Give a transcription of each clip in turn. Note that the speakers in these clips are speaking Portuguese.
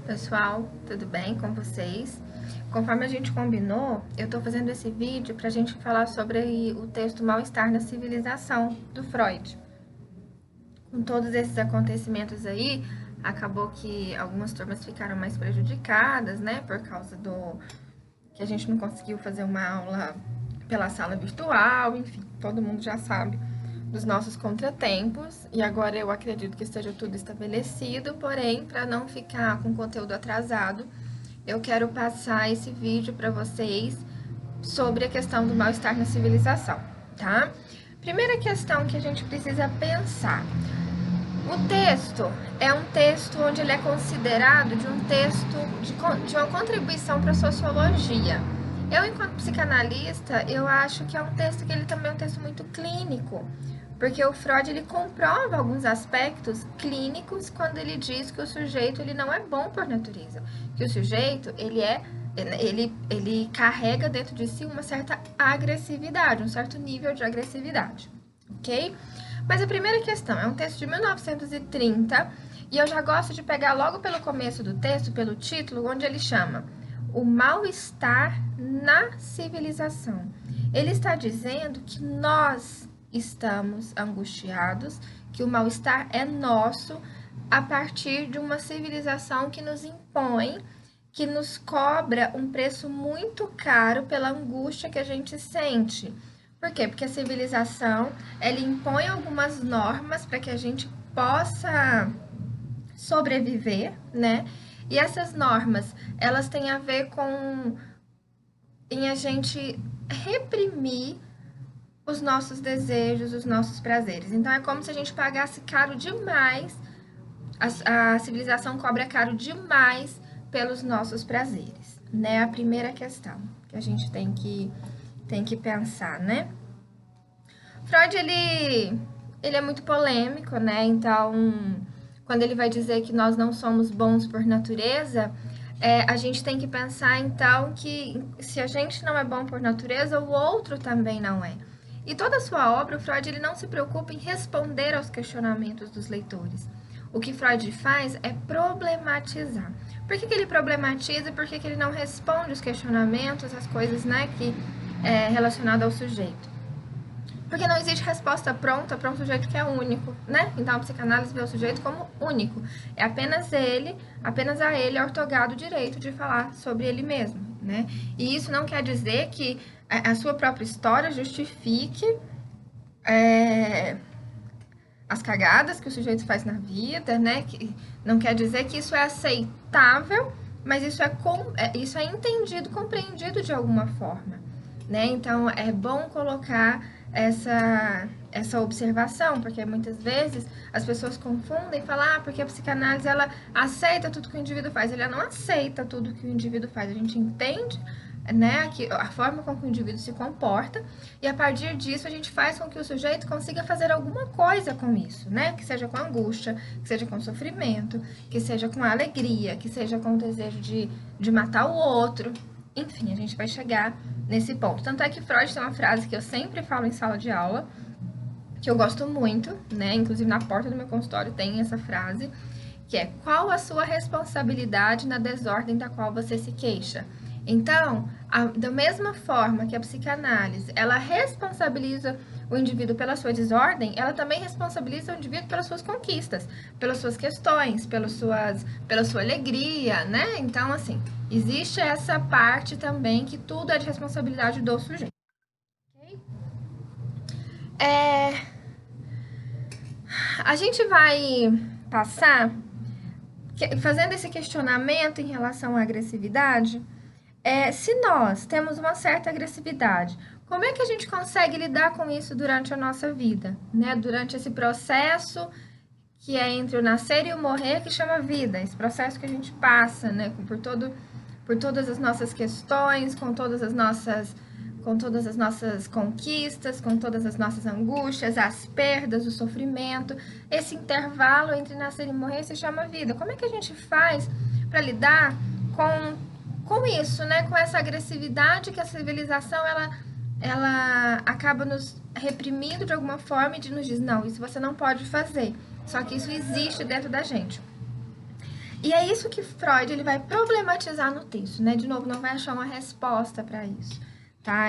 Pessoal, tudo bem com vocês? Conforme a gente combinou, eu tô fazendo esse vídeo pra gente falar sobre o texto Mal-Estar na Civilização, do Freud. Com todos esses acontecimentos aí, acabou que algumas turmas ficaram mais prejudicadas, né? Por causa do que a gente não conseguiu fazer uma aula pela sala virtual, enfim, todo mundo já sabe dos nossos contratempos, e agora eu acredito que esteja tudo estabelecido, porém, para não ficar com conteúdo atrasado, eu quero passar esse vídeo para vocês sobre a questão do mal-estar na civilização, tá? Primeira questão que a gente precisa pensar. O texto é um texto onde ele é considerado de um texto de uma contribuição para a sociologia. Eu, enquanto psicanalista, eu acho que é um texto que ele também é um texto muito clínico, porque o Freud ele comprova alguns aspectos clínicos quando ele diz que o sujeito ele não é bom por natureza, que o sujeito ele carrega dentro de si uma certa agressividade, um certo nível de agressividade, ok? Mas a primeira questão é um texto de 1930 e eu já gosto de pegar logo pelo começo do texto, pelo título, onde ele chama o mal-estar na civilização. Ele está dizendo que nós estamos angustiados, que o mal-estar é nosso a partir de uma civilização que nos impõe, que nos cobra um preço muito caro pela angústia que a gente sente. Por quê? Porque a civilização, ela impõe algumas normas para que a gente possa sobreviver, né? E essas normas, elas têm a ver com em a gente reprimir os nossos desejos, os nossos prazeres. Então, é como se a gente pagasse caro demais, a civilização cobra caro demais pelos nossos prazeres, né? A primeira questão que a gente tem que pensar, né? Freud, ele é muito polêmico, né? Então, quando ele vai dizer que nós não somos bons por natureza, a gente tem que pensar, então, que se a gente não é bom por natureza, o outro também não é. E toda a sua obra, o Freud ele não se preocupa em responder aos questionamentos dos leitores. O que Freud faz é problematizar. Por que ele problematiza? Por que ele não responde os questionamentos, as coisas, né, que é relacionado ao sujeito? Porque não existe resposta pronta para um sujeito que é único, né? Então a psicanálise vê o sujeito como único. É apenas a ele é ortogado o direito de falar sobre ele mesmo, né? E isso não quer dizer que a sua própria história justifique as cagadas que o sujeito faz na vida, né? Que não quer dizer que isso é aceitável, mas isso é entendido, compreendido de alguma forma, né? Então é bom colocar essa observação, porque muitas vezes as pessoas confundem e falam, porque a psicanálise ela aceita tudo que o indivíduo faz. Ela não aceita tudo que o indivíduo faz. A gente entende, né, a forma com que o indivíduo se comporta, e a partir disso a gente faz com que o sujeito consiga fazer alguma coisa com isso, né? Que seja com angústia, que seja com sofrimento, que seja com alegria, que seja com o desejo de matar o outro. Enfim, a gente vai chegar nesse ponto. Tanto é que Freud tem uma frase que eu sempre falo em sala de aula, que eu gosto muito, né? Inclusive na porta do meu consultório tem essa frase, que é: qual a sua responsabilidade na desordem da qual você se queixa? Então, da mesma forma que a psicanálise, ela responsabiliza o indivíduo pela sua desordem, ela também responsabiliza o indivíduo pelas suas conquistas, pelas suas questões, pela sua alegria, né? Então, assim, existe essa parte também que tudo é de responsabilidade do sujeito. Okay? A gente vai passar fazendo esse questionamento em relação à agressividade. Se nós temos uma certa agressividade, como é que a gente consegue lidar com isso durante a nossa vida, né? Durante esse processo que é entre o nascer e o morrer, que chama vida, esse processo que a gente passa, né? Por todas as nossas questões, com todas as nossas conquistas, com todas as nossas angústias, as perdas, o sofrimento. Esse intervalo entre nascer e morrer se chama vida. Como é que a gente faz para lidar com isso, né? Com essa agressividade que a civilização ela acaba nos reprimindo de alguma forma e nos diz, não, isso você não pode fazer. Só que isso existe dentro da gente. E é isso que Freud ele vai problematizar no texto, né? De novo, não vai achar uma resposta para isso, tá?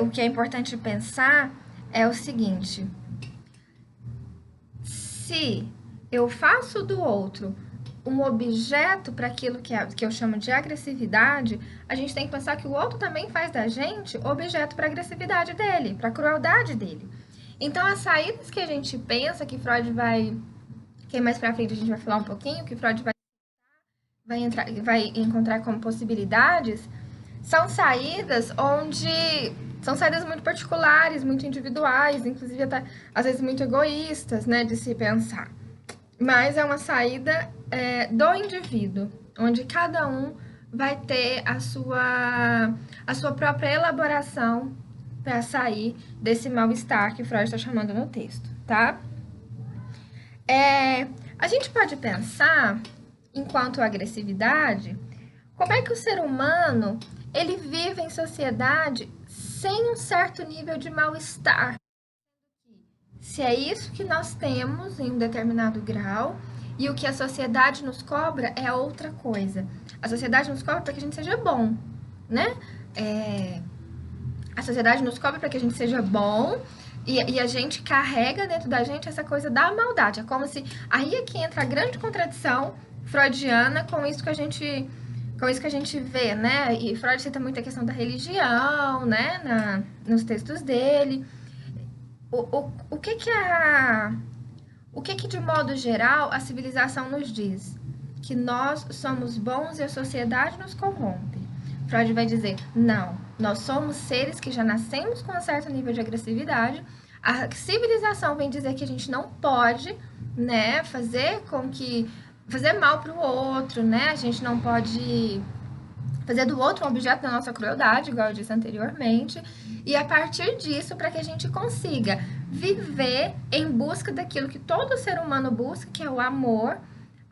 O que é importante pensar é o seguinte: se eu faço do outro um objeto para aquilo que eu chamo de agressividade, a gente tem que pensar que o outro também faz da gente objeto para a agressividade dele, para a crueldade dele. Então, as saídas que a gente pensa que Freud vai... Que mais pra frente a gente vai falar um pouquinho, que Freud vai encontrar como possibilidades, são saídas onde... São saídas muito particulares, muito individuais, inclusive até, às vezes, muito egoístas, né, de se pensar. Mas é uma saída do indivíduo, onde cada um vai ter a sua própria elaboração para sair desse mal-estar que Freud está chamando no texto, tá? A gente pode pensar, enquanto agressividade, como é que o ser humano ele vive em sociedade sem um certo nível de mal-estar. Se é isso que nós temos em um determinado grau, e o que a sociedade nos cobra é outra coisa. A sociedade nos cobra para que a gente seja bom, né? A sociedade nos cobra para que a gente seja bom e a gente carrega dentro da gente essa coisa da maldade. É como se... Aí é que entra a grande contradição freudiana com isso que a gente vê, né? E Freud cita muito a questão da religião, né? Nos textos dele. O que que, de modo geral, a civilização nos diz? Que nós somos bons e a sociedade nos corrompe. Freud vai dizer, não, nós somos seres que já nascemos com um certo nível de agressividade. A civilização vem dizer que a gente não pode, né, fazer mal para o outro, né? A gente não pode fazer do outro um objeto da nossa crueldade, igual eu disse anteriormente, e a partir disso, para que a gente consiga viver em busca daquilo que todo ser humano busca, que é o amor,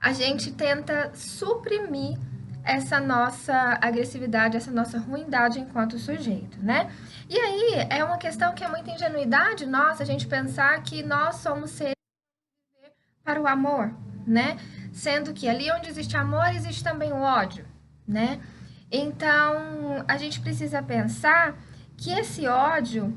a gente tenta suprimir essa nossa agressividade, essa nossa ruindade enquanto sujeito, né? E aí é uma questão que é muita ingenuidade nossa, a gente pensar que nós somos seres para o amor, né? Sendo que ali onde existe amor, existe também o ódio, né? Então, a gente precisa pensar que esse ódio,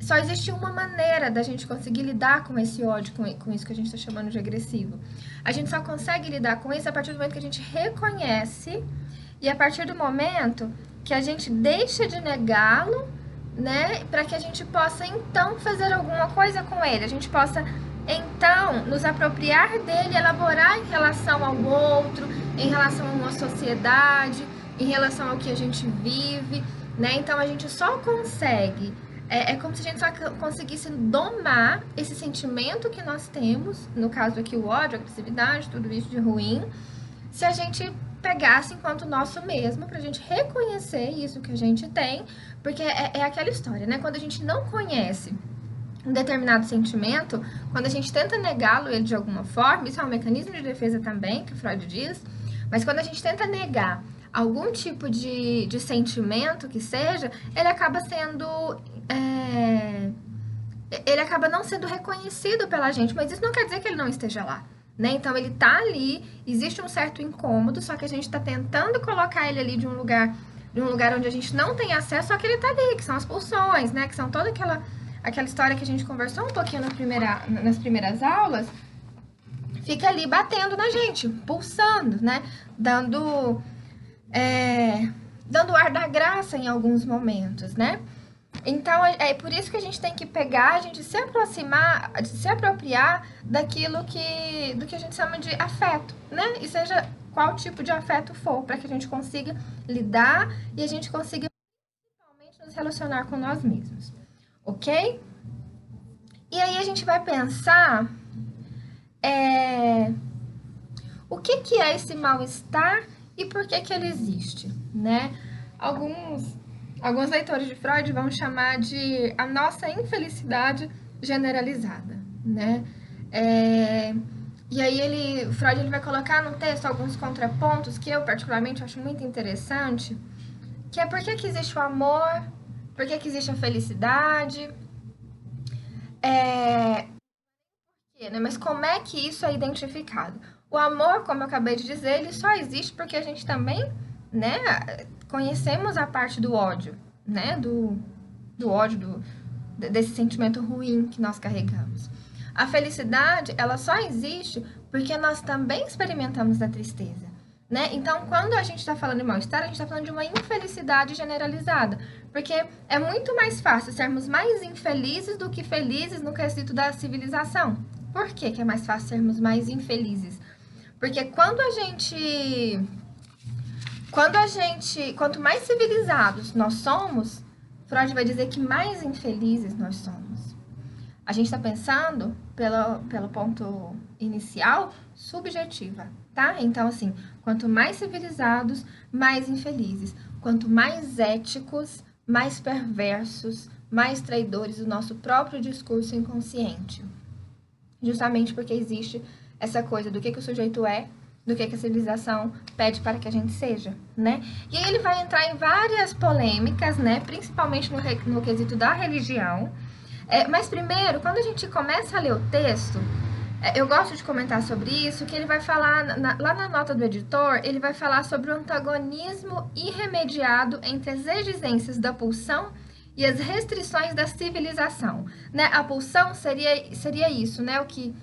só existe uma maneira da gente conseguir lidar com esse ódio, com isso que a gente está chamando de agressivo. A gente só consegue lidar com isso a partir do momento que a gente reconhece e a partir do momento que a gente deixa de negá-lo, né? Para que a gente possa, então, fazer alguma coisa com ele. A gente possa, então, nos apropriar dele, elaborar em relação ao outro, em relação a uma sociedade, em relação ao que a gente vive, né? Então a gente só consegue, é como se a gente só conseguisse domar esse sentimento que nós temos, no caso aqui o ódio, a agressividade, tudo isso de ruim, se a gente pegasse enquanto nosso mesmo, pra gente reconhecer isso que a gente tem, porque é aquela história, né? Quando a gente não conhece um determinado sentimento, quando a gente tenta negá-lo ele de alguma forma, isso é um mecanismo de defesa também, que Freud diz, mas quando a gente tenta negar algum tipo de sentimento que seja, ele acaba sendo... ele acaba não sendo reconhecido pela gente, mas isso não quer dizer que ele não esteja lá, né? Então, ele tá ali, existe um certo incômodo, só que a gente tá tentando colocar ele ali de um lugar onde a gente não tem acesso, só que ele tá ali, que são as pulsões, né? Que são toda aquela história que a gente conversou um pouquinho nas primeiras aulas, fica ali batendo na gente, pulsando, né? Dando ar da graça em alguns momentos, né? Então, é por isso que a gente tem que pegar, a gente se aproximar, se apropriar do que a gente chama de afeto, né? E seja qual tipo de afeto for, para que a gente consiga lidar e a gente consiga principalmente nos relacionar com nós mesmos, ok? E aí a gente vai pensar o que é esse mal-estar e por que ele existe, né? Alguns leitores de Freud vão chamar de a nossa infelicidade generalizada, né? E aí Freud ele vai colocar no texto alguns contrapontos que eu particularmente acho muito interessante, que é por que existe o amor, por que existe a felicidade, né? Mas como é que isso é identificado? O amor, como eu acabei de dizer, ele só existe porque a gente também, né, conhecemos a parte do ódio, né, do ódio, desse sentimento ruim que nós carregamos. A felicidade, ela só existe porque nós também experimentamos a tristeza, né? Então, quando a gente está falando de mal-estar, a gente está falando de uma infelicidade generalizada, porque é muito mais fácil sermos mais infelizes do que felizes no quesito da civilização. Por que é mais fácil sermos mais infelizes? Porque quanto mais civilizados nós somos, Freud vai dizer que mais infelizes nós somos. A gente está pensando, pelo ponto inicial, subjetiva, tá? Então, assim, quanto mais civilizados, mais infelizes. Quanto mais éticos, mais perversos, mais traidores do nosso próprio discurso inconsciente. Justamente porque existe essa coisa do que o sujeito é, do que a civilização pede para que a gente seja, né? E aí ele vai entrar em várias polêmicas, né? Principalmente no quesito da religião. Mas primeiro, quando a gente começa a ler o texto, eu gosto de comentar sobre isso, que ele vai falar, lá na nota do editor, ele vai falar sobre o antagonismo irremediado entre as exigências da pulsão e as restrições da civilização, né? A pulsão seria isso, né? O que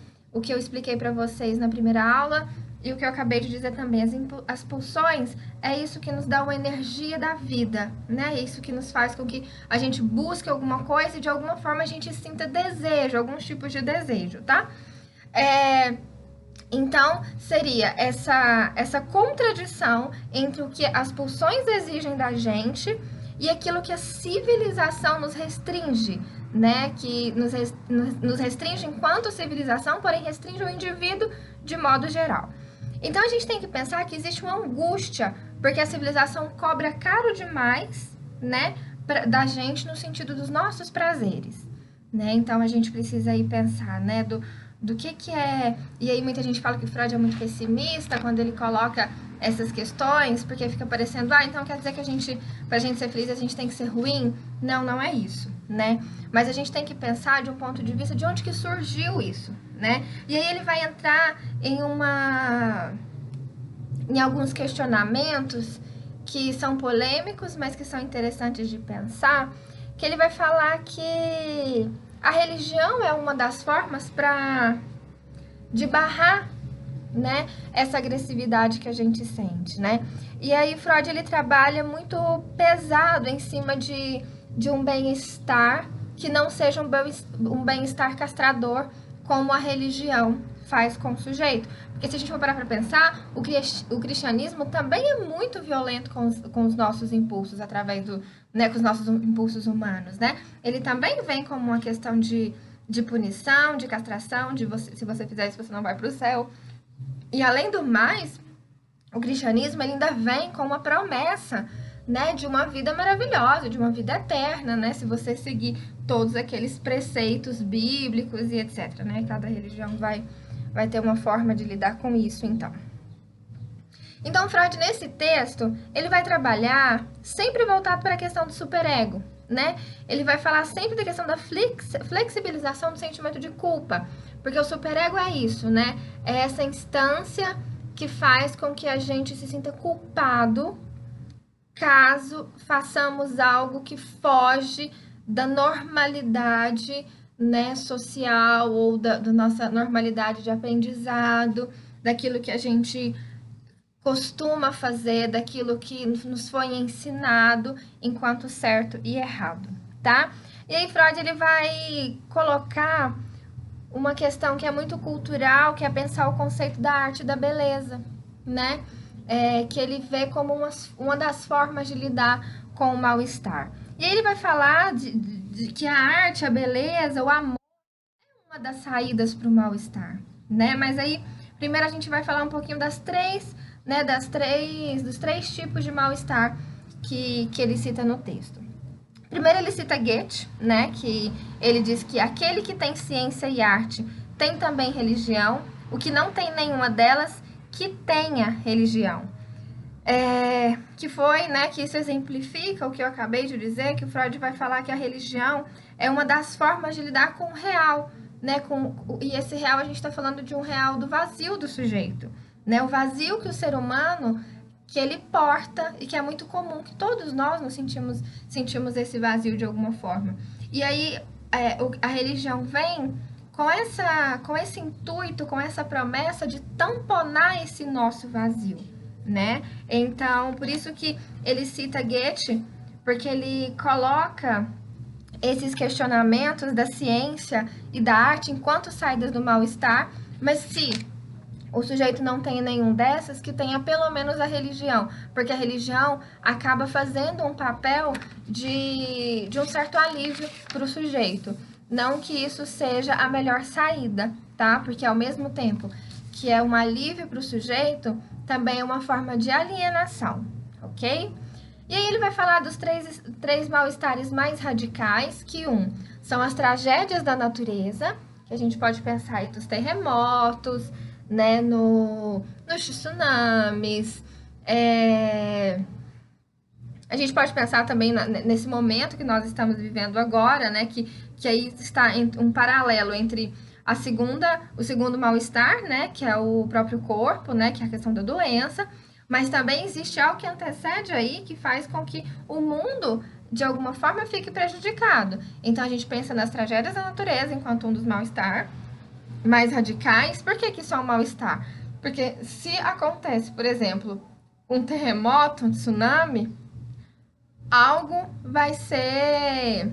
eu expliquei para vocês na primeira aula e o que eu acabei de dizer também. As pulsões é isso que nos dá uma energia da vida, né? É isso que nos faz com que a gente busque alguma coisa e de alguma forma a gente sinta desejo, alguns tipos de desejo, tá? Então, seria essa contradição entre o que as pulsões exigem da gente e aquilo que a civilização nos restringe, né? Que nos restringe enquanto civilização, porém restringe o indivíduo de modo geral. Então, a gente tem que pensar que existe uma angústia, porque a civilização cobra caro demais, né? Da gente no sentido dos nossos prazeres, né? Então, a gente precisa aí pensar, né? Do que é... E aí muita gente fala que Freud é muito pessimista quando ele coloca essas questões, porque fica parecendo, então quer dizer que pra gente ser feliz, a gente tem que ser ruim? Não, não é isso, né? Mas a gente tem que pensar de um ponto de vista de onde que surgiu isso, né? E aí ele vai entrar em alguns questionamentos que são polêmicos, mas que são interessantes de pensar, que ele vai falar que a religião é uma das formas de barrar, né, essa agressividade que a gente sente, né? E aí Freud, ele trabalha muito pesado em cima de um bem-estar que não seja um bem-estar castrador, como a religião faz com o sujeito. Porque se a gente for parar para pensar, o cristianismo também é muito violento com os nossos impulsos, através né, com os nossos impulsos humanos, né? Ele também vem como uma questão de punição, de castração, se você fizer isso, você não vai para o céu. E além do mais, o cristianismo ele ainda vem com uma promessa, né, de uma vida maravilhosa, de uma vida eterna, né, se você seguir todos aqueles preceitos bíblicos e etc, né? Cada religião vai ter uma forma de lidar com isso, então. Então, Freud, nesse texto, ele vai trabalhar sempre voltado para a questão do superego, né? Ele vai falar sempre da questão da flexibilização do sentimento de culpa, porque o superego é isso, né? É essa instância que faz com que a gente se sinta culpado caso façamos algo que foge da normalidade, né, social ou da nossa normalidade de aprendizado, daquilo que a gente costuma fazer, daquilo que nos foi ensinado enquanto certo e errado, tá? E aí Freud ele vai colocar uma questão que é muito cultural, que é pensar o conceito da arte e da beleza, né? Que ele vê como uma das formas de lidar com o mal-estar. E aí ele vai falar de que a arte, a beleza, o amor é uma das saídas para o mal-estar, né? Mas aí, primeiro a gente vai falar um pouquinho dos três tipos de mal-estar que ele cita no texto. Primeiro ele cita Goethe, né? Que ele diz que aquele que tem ciência e arte tem também religião, o que não tem nenhuma delas que tenha religião. Que foi, né, que isso exemplifica o que eu acabei de dizer, que o Freud vai falar que a religião é uma das formas de lidar com o real, né? E esse real, a gente está falando de um real do vazio do sujeito, né? O vazio que o ser humano, que ele porta e que é muito comum, que todos nós nos sentimos esse vazio de alguma forma. E aí a religião vem com esse intuito, com essa promessa de tamponar esse nosso vazio, né? Então, por isso que ele cita Goethe, porque ele coloca esses questionamentos da ciência e da arte enquanto saídas do mal-estar, mas se o sujeito não tem nenhum dessas, que tenha pelo menos a religião, porque a religião acaba fazendo um papel de um certo alívio para o sujeito. Não que isso seja a melhor saída, tá? Porque ao mesmo tempo que é um alívio para o sujeito, também é uma forma de alienação, ok? E aí ele vai falar dos três mal-estares mais radicais, que são as tragédias da natureza, que a gente pode pensar aí dos terremotos, né, nos tsunamis, a gente pode pensar também nesse momento que nós estamos vivendo agora, né, que aí está um paralelo entre o segundo mal-estar, né, que é o próprio corpo, né, que é a questão da doença, mas também existe algo que antecede aí, que faz com que o mundo, de alguma forma, fique prejudicado. Então, a gente pensa nas tragédias da natureza enquanto um dos mal-estar mais radicais. Por que isso é um mal-estar? Porque se acontece, por exemplo, um terremoto, um tsunami, algo vai ser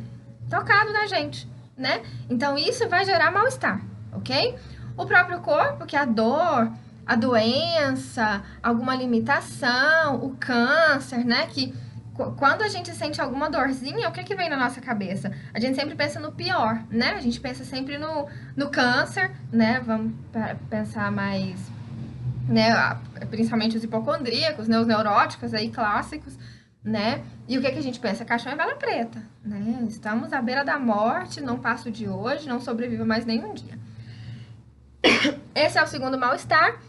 tocado na gente, né? Então, isso vai gerar mal-estar, ok? O próprio corpo, que é a dor, a doença, alguma limitação, o câncer, né? Que quando a gente sente alguma dorzinha, o que vem na nossa cabeça? A gente sempre pensa no pior, né? A gente pensa sempre no câncer, né? Vamos pensar mais, né? Principalmente os hipocondríacos, né? Os neuróticos aí, clássicos, né? E o que a gente pensa? Caixão é vela preta, né? Estamos à beira da morte, não passo de hoje, não sobrevivo mais nenhum dia. Esse é o segundo mal-estar.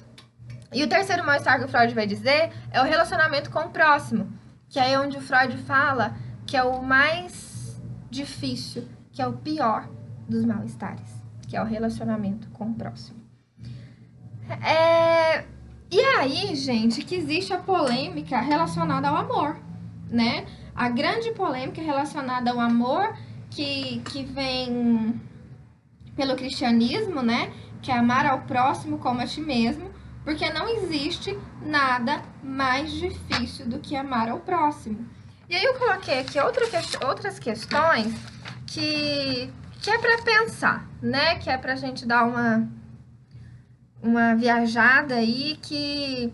E o terceiro mal-estar que o Freud vai dizer é o relacionamento com o próximo, que é onde o Freud fala que é o mais difícil, que é o pior dos mal-estares, que é o relacionamento com o próximo. E aí, gente, que existe a polêmica relacionada ao amor, né? A grande polêmica relacionada ao amor que vem pelo cristianismo, né? Que é amar ao próximo como a ti mesmo, porque não existe nada mais difícil do que amar ao próximo. E aí eu coloquei aqui outras questões que é para pensar, né? Que é para a gente dar uma viajada aí que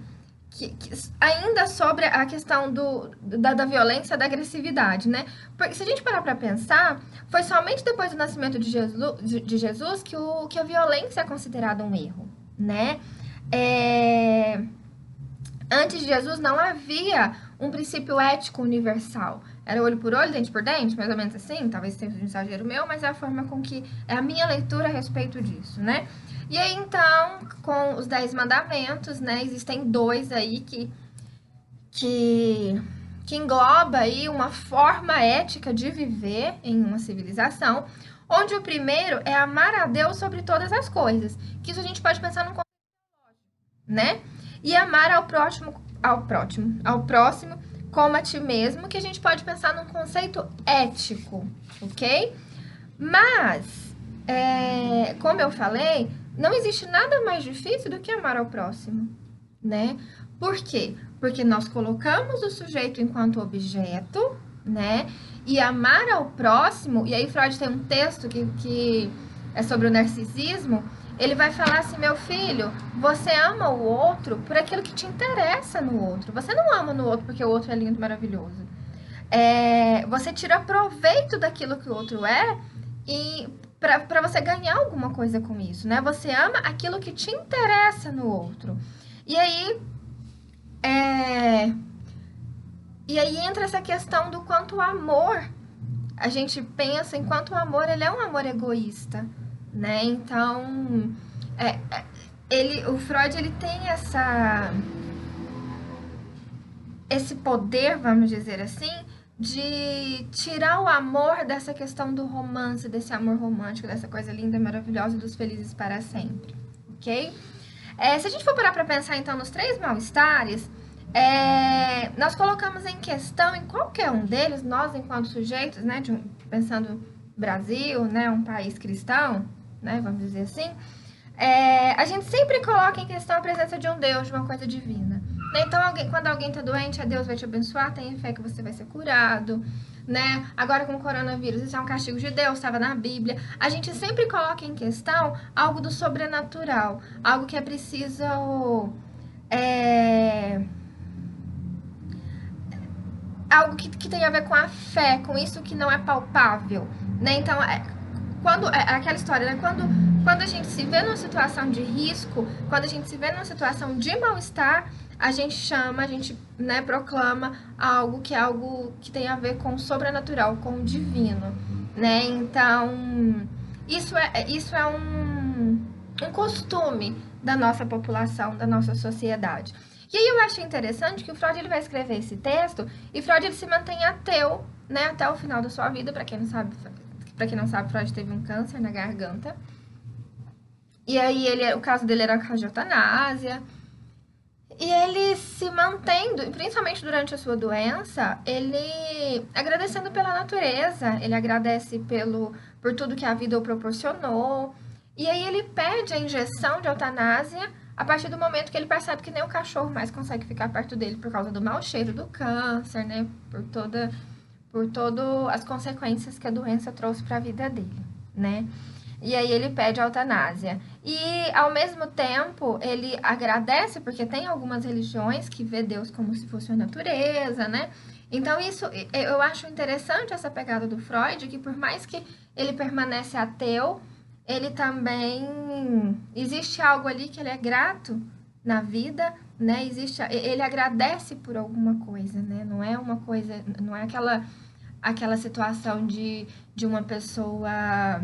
ainda sobre a questão da violência, da agressividade, né? Porque se a gente parar para pensar, foi somente depois do nascimento de Jesus que a violência é considerada um erro, né? Antes de Jesus não havia um princípio ético universal. Era olho por olho, dente por dente, mais ou menos assim, talvez seja um exagero meu, mas é a forma com que é a minha leitura a respeito disso, né? E aí, então, com os 10 mandamentos, né, existem 2 aí que engloba aí uma forma ética de viver em uma civilização, onde o primeiro é amar a Deus sobre todas as coisas, que isso a gente pode pensar num conceito, né? E amar ao próximo como a ti mesmo, que a gente pode pensar num conceito ético, ok? Mas, como eu falei, não existe nada mais difícil do que amar ao próximo, né? Por quê? Porque nós colocamos o sujeito enquanto objeto, né? E amar ao próximo, e aí Freud tem um texto que é sobre o narcisismo, ele vai falar assim, meu filho, você ama o outro por aquilo que te interessa no outro. Você não ama no outro porque o outro é lindo, maravilhoso. Você tira proveito daquilo que o outro é e para você ganhar alguma coisa com isso, né? Você ama aquilo que te interessa no outro. E aí entra essa questão do quanto o amor, a gente pensa em quanto o amor, ele é um amor egoísta, né? Então, o Freud, ele tem esse poder, vamos dizer assim, de tirar o amor dessa questão do romance, desse amor romântico, dessa coisa linda, maravilhosa dos felizes para sempre, ok? Se a gente for parar para pensar, então, nos 3 mal-estares, nós colocamos em questão, em qualquer um deles, nós, enquanto sujeitos, né, pensando Brasil, né, um país cristão, né, vamos dizer assim, a gente sempre coloca em questão a presença de um Deus, de uma coisa divina. Então, quando alguém está doente, Deus vai te abençoar, tenha fé que você vai ser curado, né? Agora com o coronavírus, isso é um castigo de Deus, estava na Bíblia. A gente sempre coloca em questão algo do sobrenatural, algo que é preciso... algo que tem a ver com a fé, com isso que não é palpável, né? Então, aquela história, né? Quando a gente se vê numa situação de risco, quando a gente se vê numa situação de mal-estar, a gente, né, proclama algo que tem a ver com o sobrenatural, com o divino, né? Então, isso é um costume da nossa população, da nossa sociedade. E aí eu acho interessante que o Freud ele vai escrever esse texto e Freud ele se mantém ateu, né, até o final da sua vida. Para quem não sabe, Freud teve um câncer na garganta. E aí o caso dele era o caso de eutanásia. E ele se mantendo, principalmente durante a sua doença, ele agradecendo pela natureza, ele agradece por tudo que a vida o proporcionou. E aí ele pede a injeção de eutanásia a partir do momento que ele percebe que nem o cachorro mais consegue ficar perto dele por causa do mau cheiro do câncer, né? Por todas as consequências que a doença trouxe para a vida dele, né? E aí ele pede a eutanásia. E, ao mesmo tempo, ele agradece, porque tem algumas religiões que vê Deus como se fosse a natureza, né? Então, eu acho interessante essa pegada do Freud, que por mais que ele permanece ateu, ele também... existe algo ali que ele é grato na vida, né? Ele agradece por alguma coisa, né? Não é uma coisa... não é aquela situação de uma pessoa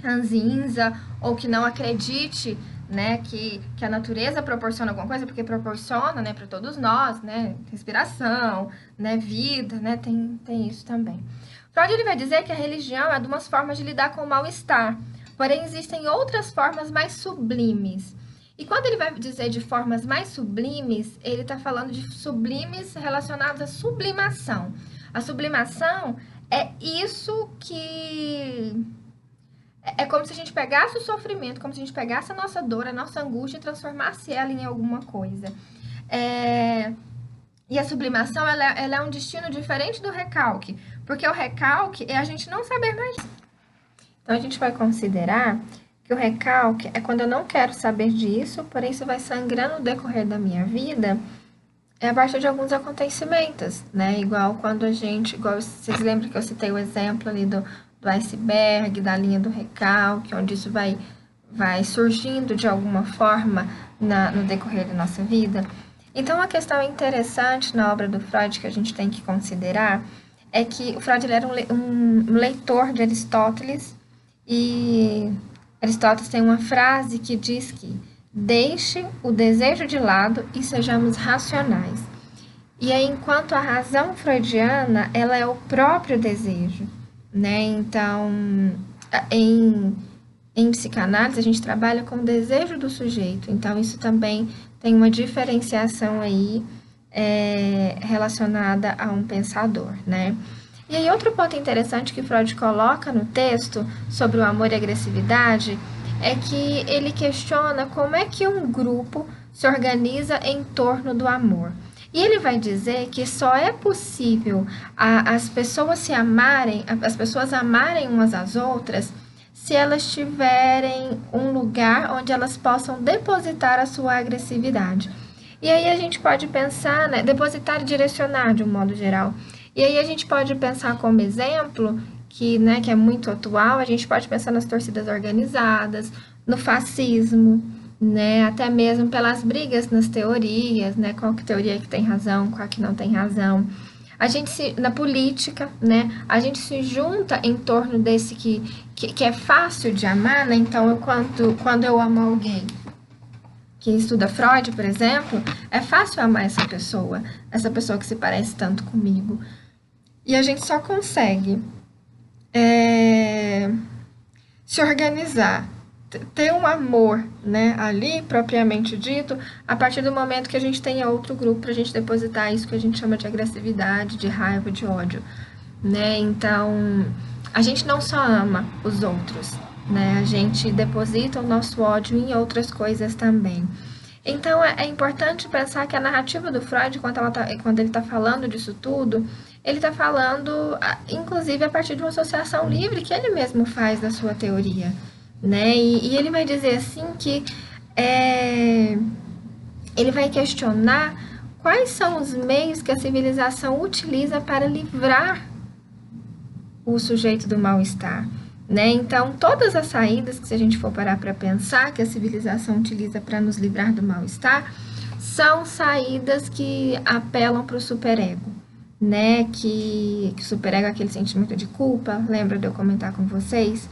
ranzinza ou que não acredite, né, que a natureza proporciona alguma coisa, porque proporciona, né, para todos nós, né, respiração, né, vida, né, tem isso também. Freud ele vai dizer que a religião é de umas formas de lidar com o mal-estar, porém existem outras formas mais sublimes. E quando ele vai dizer de formas mais sublimes, ele está falando de sublimes relacionados à sublimação. A sublimação é isso que... é como se a gente pegasse o sofrimento, como se a gente pegasse a nossa dor, a nossa angústia e transformasse ela em alguma coisa. E a sublimação, ela é um destino diferente do recalque, porque o recalque é a gente não saber mais. Então, a gente vai considerar que o recalque é quando eu não quero saber disso, porém isso vai sangrando no decorrer da minha vida, a partir de alguns acontecimentos, né? Igual vocês lembram que eu citei o exemplo ali do iceberg, da linha do recalque, onde isso vai surgindo de alguma forma no decorrer da nossa vida. Então, uma questão interessante na obra do Freud que a gente tem que considerar é que o Freud ele era um leitor de Aristóteles, e Aristóteles tem uma frase que diz que deixe o desejo de lado e sejamos racionais. E aí, enquanto a razão freudiana, ela é o próprio desejo, né? Então, em psicanálise, a gente trabalha com o desejo do sujeito. Então, isso também tem uma diferenciação aí relacionada a um pensador, né? E aí, outro ponto interessante que Freud coloca no texto sobre o amor e a agressividade é que ele questiona como é que um grupo se organiza em torno do amor. E ele vai dizer que só é possível as pessoas amarem umas às outras se elas tiverem um lugar onde elas possam depositar a sua agressividade. E aí a gente pode pensar, né, depositar e direcionar de um modo geral. E aí a gente pode pensar como exemplo, que é muito atual, a gente pode pensar nas torcidas organizadas, no fascismo, né, até mesmo pelas brigas nas teorias, né, qual que teoria que tem razão, qual que não tem razão. Na política, né, a gente se junta em torno desse que é fácil de amar, né, então quando eu amo alguém que estuda Freud, por exemplo, é fácil amar essa pessoa que se parece tanto comigo. E a gente só consegue é, se organizar, ter um amor, né, ali, propriamente dito, a partir do momento que a gente tenha outro grupo para a gente depositar isso que a gente chama de agressividade, de raiva, de ódio, né? Então, a gente não só ama os outros, né? A gente deposita o nosso ódio em outras coisas também. Então, é importante pensar que a narrativa do Freud, quando ele está falando disso tudo, ele está falando, inclusive, a partir de uma associação livre que ele mesmo faz da sua teoria, né? E ele vai dizer assim que ele vai questionar quais são os meios que a civilização utiliza para livrar o sujeito do mal-estar, né? Então, todas as saídas que, se a gente for parar para pensar, que a civilização utiliza para nos livrar do mal-estar, são saídas que apelam para o superego, né? Que o superego é aquele sentimento de culpa, lembra de eu comentar com vocês?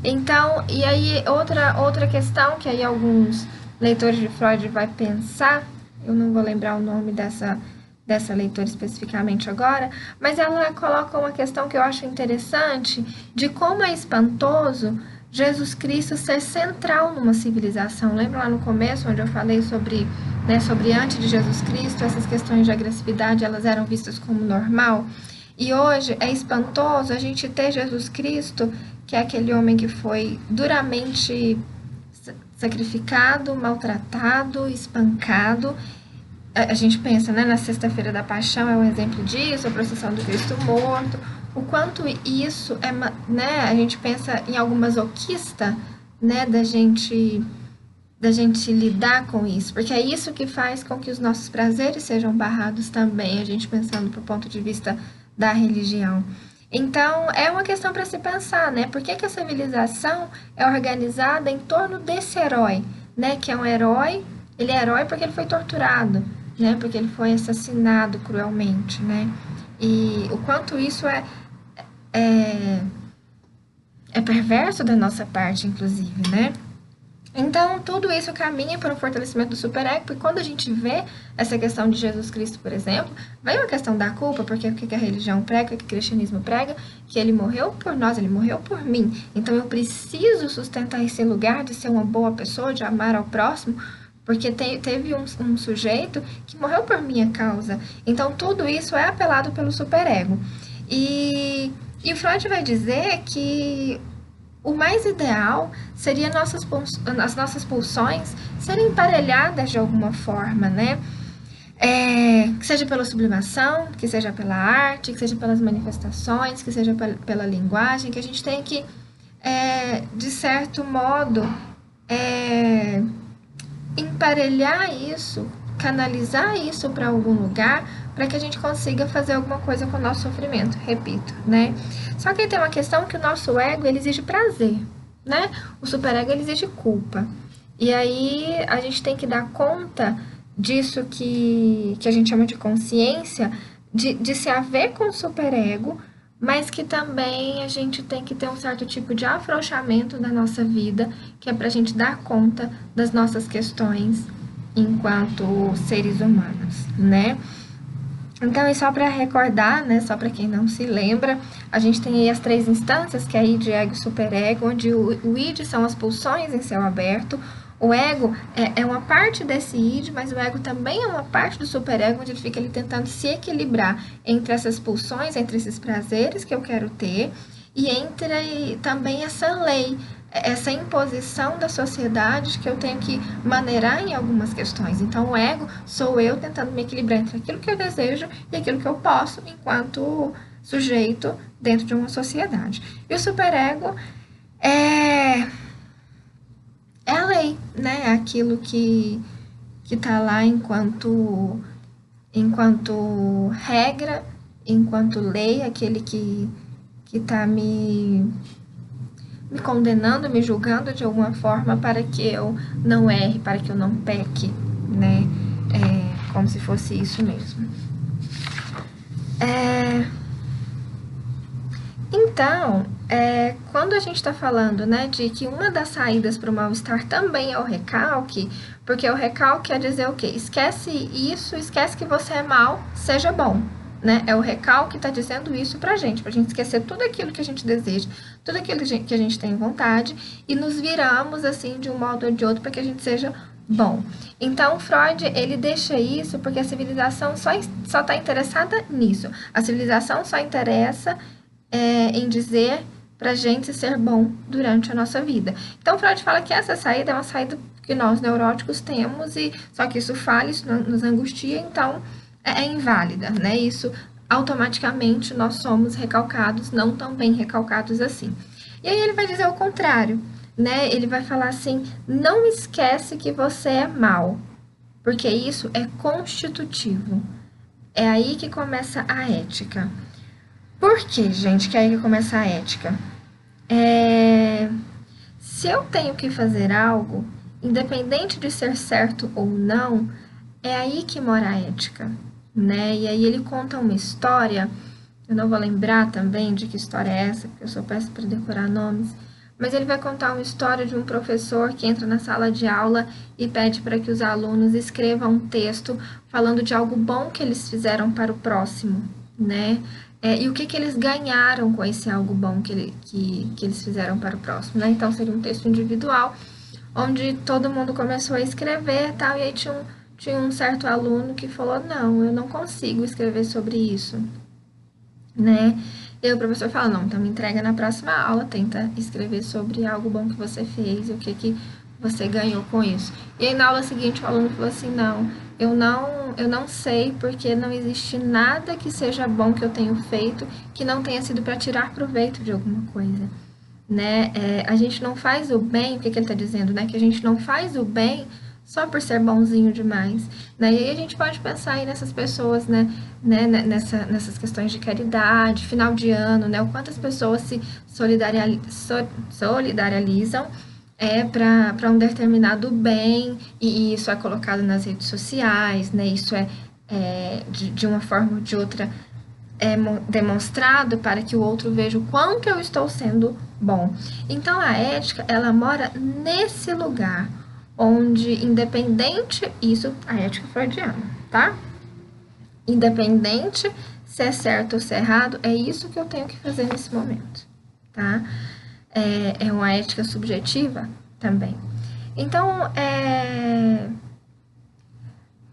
Então, e aí outra questão que aí alguns leitores de Freud vai pensar, eu não vou lembrar o nome dessa leitora especificamente agora, mas ela coloca uma questão que eu acho interessante de como é espantoso Jesus Cristo ser central numa civilização. Lembra lá no começo, onde eu falei sobre, né, sobre antes de Jesus Cristo, essas questões de agressividade, elas eram vistas como normal? E hoje é espantoso a gente ter Jesus Cristo, que é aquele homem que foi duramente sacrificado, maltratado, espancado. A gente pensa, né, na Sexta-feira da Paixão é um exemplo disso, a procissão do Cristo morto, o quanto isso é, né, a gente pensa em algo masoquista, né, da gente lidar com isso, porque é isso que faz com que os nossos prazeres sejam barrados também, a gente pensando do ponto de vista da religião. Então, é uma questão para se pensar, né? Por que a civilização é organizada em torno desse herói, né? Que é um herói, ele é herói porque ele foi torturado, né? Porque ele foi assassinado cruelmente, né? E o quanto isso é perverso da nossa parte, inclusive, né? Então, tudo isso caminha para o fortalecimento do superego, porque quando a gente vê essa questão de Jesus Cristo, por exemplo, vem uma questão da culpa, porque o que a religião prega, o que o cristianismo prega, que ele morreu por nós, ele morreu por mim. Então, eu preciso sustentar esse lugar de ser uma boa pessoa, de amar ao próximo, porque teve um sujeito que morreu por minha causa. Então, tudo isso é apelado pelo superego. E o Freud vai dizer que o mais ideal seria as nossas pulsões serem emparelhadas de alguma forma, né? Que seja pela sublimação, que seja pela arte, que seja pelas manifestações, que seja pela linguagem, que a gente tem que, de certo modo, emparelhar isso, canalizar isso para algum lugar, para que a gente consiga fazer alguma coisa com o nosso sofrimento, repito, né? Só que aí tem uma questão que o nosso ego, ele exige prazer, né? O superego, ele exige culpa. E aí a gente tem que dar conta disso que a gente chama de consciência, de se haver com o superego, mas que também a gente tem que ter um certo tipo de afrouxamento da nossa vida, que é para a gente dar conta das nossas questões enquanto seres humanos, né? Então, e só para recordar, né, só para quem não se lembra, a gente tem aí as 3 instâncias, que é id, ego e superego, onde o id são as pulsões em céu aberto, o ego é uma parte desse id, mas o ego também é uma parte do superego, onde ele fica ali tentando se equilibrar entre essas pulsões, entre esses prazeres que eu quero ter, e entre também essa lei, essa imposição da sociedade que eu tenho que maneirar em algumas questões. Então, o ego sou eu tentando me equilibrar entre aquilo que eu desejo e aquilo que eu posso enquanto sujeito dentro de uma sociedade. E o superego é a lei, né? É aquilo que está lá enquanto regra, enquanto lei, aquele que está me condenando, me julgando de alguma forma para que eu não erre, para que eu não peque, né? Como se fosse isso mesmo. Então, quando a gente está falando, né, de que uma das saídas para o mal-estar também é o recalque, porque o recalque quer dizer o quê? Esquece isso, esquece que você é mal, seja bom, né? É o recalque que está dizendo isso pra gente esquecer tudo aquilo que a gente deseja, tudo aquilo que a gente tem vontade e nos viramos, assim, de um modo ou de outro para que a gente seja bom. Então, Freud, ele deixa isso porque a civilização só está interessada nisso. A civilização só interessa em dizer pra gente ser bom durante a nossa vida. Então, Freud fala que essa saída é uma saída que nós neuróticos temos, e só que isso falha, isso nos angustia, então é inválida, né? Isso automaticamente nós somos recalcados, não tão bem recalcados assim. E aí ele vai dizer o contrário, né? Ele vai falar assim: não esquece que você é mal, porque isso é constitutivo. É aí que começa a ética. Por que, gente, que é aí que começa a ética? Se eu tenho que fazer algo, independente de ser certo ou não, é aí que mora a ética, né? E aí ele conta uma história, eu não vou lembrar também de que história é essa, porque eu sou péssima para decorar nomes, mas ele vai contar uma história de um professor que entra na sala de aula e pede para que os alunos escrevam um texto falando de algo bom que eles fizeram para o próximo, né? E o que eles ganharam com esse algo bom que eles fizeram para o próximo, né? Então, seria um texto individual, onde todo mundo começou a escrever e tal, e aí tinha um certo aluno que falou: não, eu não consigo escrever sobre isso, né? E aí o professor fala: não, então me entrega na próxima aula, tenta escrever sobre algo bom que você fez, o que você ganhou com isso. E aí na aula seguinte o aluno falou assim: não, eu não sei, porque não existe nada que seja bom que eu tenho feito que não tenha sido para tirar proveito de alguma coisa, né? A gente não faz o bem, o que ele está dizendo, né? Que a gente não faz o bem só por ser bonzinho demais, né? E aí a gente pode pensar aí nessas pessoas, né? Nessas questões de caridade, final de ano, né? O quanto as pessoas se solidarizam para um determinado bem, e isso é colocado nas redes sociais, né? Isso de uma forma ou de outra demonstrado para que o outro veja o quanto eu estou sendo bom. Então a ética, ela mora nesse lugar onde, independente, isso, a ética freudiana, tá? Independente se é certo ou se é errado, é isso que eu tenho que fazer nesse momento, tá? É uma ética subjetiva também. Então,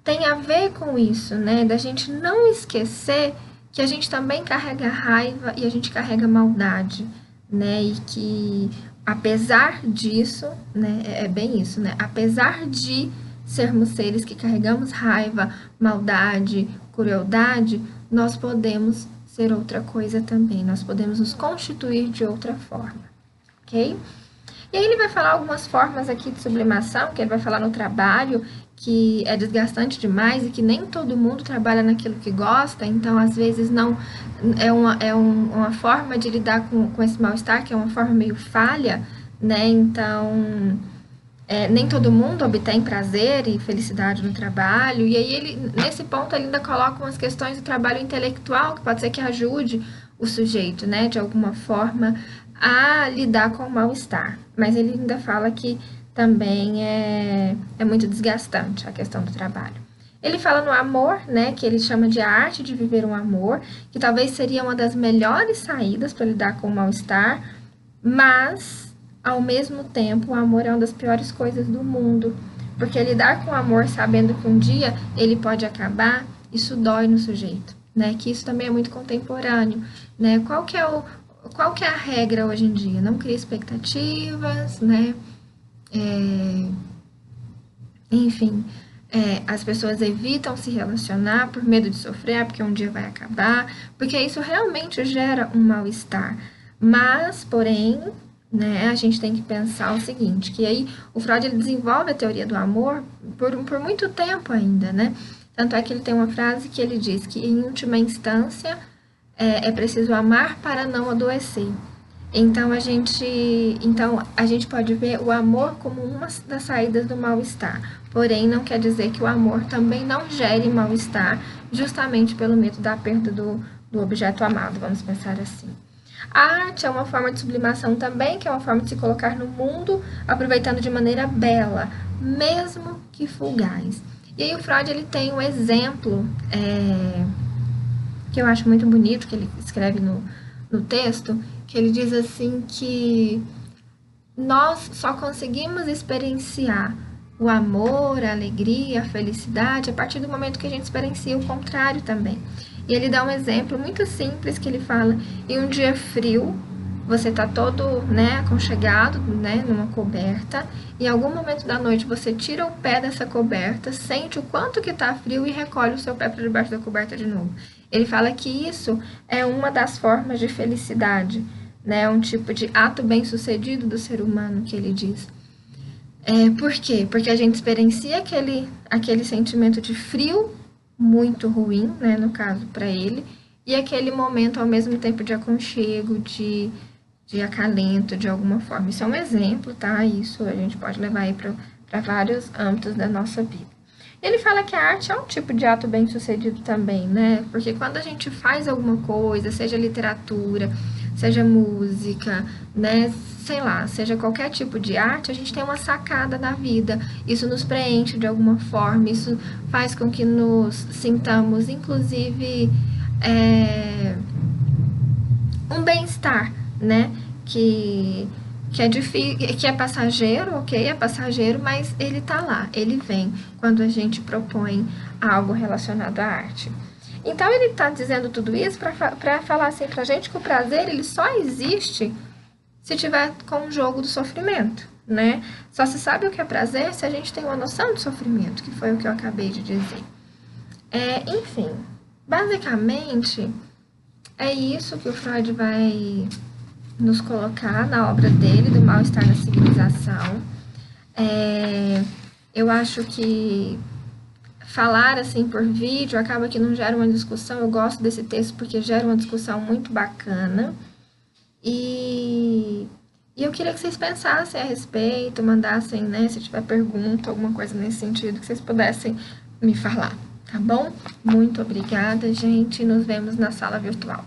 tem a ver com isso, né? Da gente não esquecer que a gente também carrega raiva e a gente carrega maldade, né? E que, apesar disso, né? É bem isso, né? Apesar de sermos seres que carregamos raiva, maldade, crueldade, nós podemos ser outra coisa também. Nós podemos nos constituir de outra forma, ok? E aí ele vai falar algumas formas aqui de sublimação, que ele vai falar no trabalho, que é desgastante demais e que nem todo mundo trabalha naquilo que gosta, então às vezes não uma forma de lidar com esse mal-estar, que é uma forma meio falha, né? Então nem todo mundo obtém prazer e felicidade no trabalho, e aí ele, nesse ponto, ele ainda coloca umas questões do trabalho intelectual, que pode ser que ajude o sujeito, né, de alguma forma, a lidar com o mal-estar. Mas ele ainda fala que também é muito desgastante a questão do trabalho. Ele fala no amor, né, que ele chama de a arte de viver um amor, que talvez seria uma das melhores saídas para lidar com o mal-estar, mas, ao mesmo tempo, o amor é uma das piores coisas do mundo, porque lidar com o amor sabendo que um dia ele pode acabar, isso dói no sujeito, né, que isso também é muito contemporâneo, né, qual que é a regra hoje em dia? Não cria expectativas, né, enfim, as pessoas evitam se relacionar por medo de sofrer, porque um dia vai acabar, porque isso realmente gera um mal-estar. Mas, porém, né, a gente tem que pensar o seguinte, que aí o Freud ele desenvolve a teoria do amor por muito tempo ainda, né? Tanto é que ele tem uma frase que ele diz que, em última instância, é preciso amar para não adoecer. Então a gente pode ver o amor como uma das saídas do mal-estar. Porém, não quer dizer que o amor também não gere mal-estar, justamente pelo medo da perda do objeto amado, vamos pensar assim. A arte é uma forma de sublimação também, que é uma forma de se colocar no mundo, aproveitando de maneira bela, mesmo que fugaz. E aí o Freud ele tem um exemplo que eu acho muito bonito, que ele escreve no texto, que ele diz assim que nós só conseguimos experienciar o amor, a alegria, a felicidade a partir do momento que a gente experiencia o contrário também. E ele dá um exemplo muito simples que ele fala: em um dia frio, você está todo, né, aconchegado, né, numa coberta, e em algum momento da noite você tira o pé dessa coberta, sente o quanto que está frio e recolhe o seu pé para debaixo da coberta de novo. Ele fala que isso é uma das formas de felicidade, né, um tipo de ato bem-sucedido do ser humano, que ele diz. Por quê? Porque a gente experiencia aquele sentimento de frio muito ruim, né, no caso, para ele, e aquele momento ao mesmo tempo de aconchego, de acalento, de alguma forma. Isso é um exemplo, tá? Isso a gente pode levar aí para vários âmbitos da nossa vida. Ele fala que a arte é um tipo de ato bem-sucedido também, né? Porque quando a gente faz alguma coisa, seja literatura, seja música, né? Sei lá, seja qualquer tipo de arte, a gente tem uma sacada na vida. Isso nos preenche de alguma forma, isso faz com que nos sintamos, inclusive, um bem-estar, né? Que é passageiro, ok? É passageiro, mas ele tá lá, ele vem quando a gente propõe algo relacionado à arte. Então ele tá dizendo tudo isso para falar assim pra gente que o prazer ele só existe se tiver com o jogo do sofrimento, né? Só se sabe o que é prazer se a gente tem uma noção do sofrimento, que foi o que eu acabei de dizer. Enfim, basicamente é isso que o Freud vai nos colocar na obra dele, do Mal-Estar na Civilização. Eu acho que falar assim por vídeo acaba que não gera uma discussão. Eu gosto desse texto porque gera uma discussão muito bacana. E eu queria que vocês pensassem a respeito, mandassem, né, se tiver pergunta, alguma coisa nesse sentido, que vocês pudessem me falar, tá bom? Muito obrigada, gente. Nos vemos na sala virtual.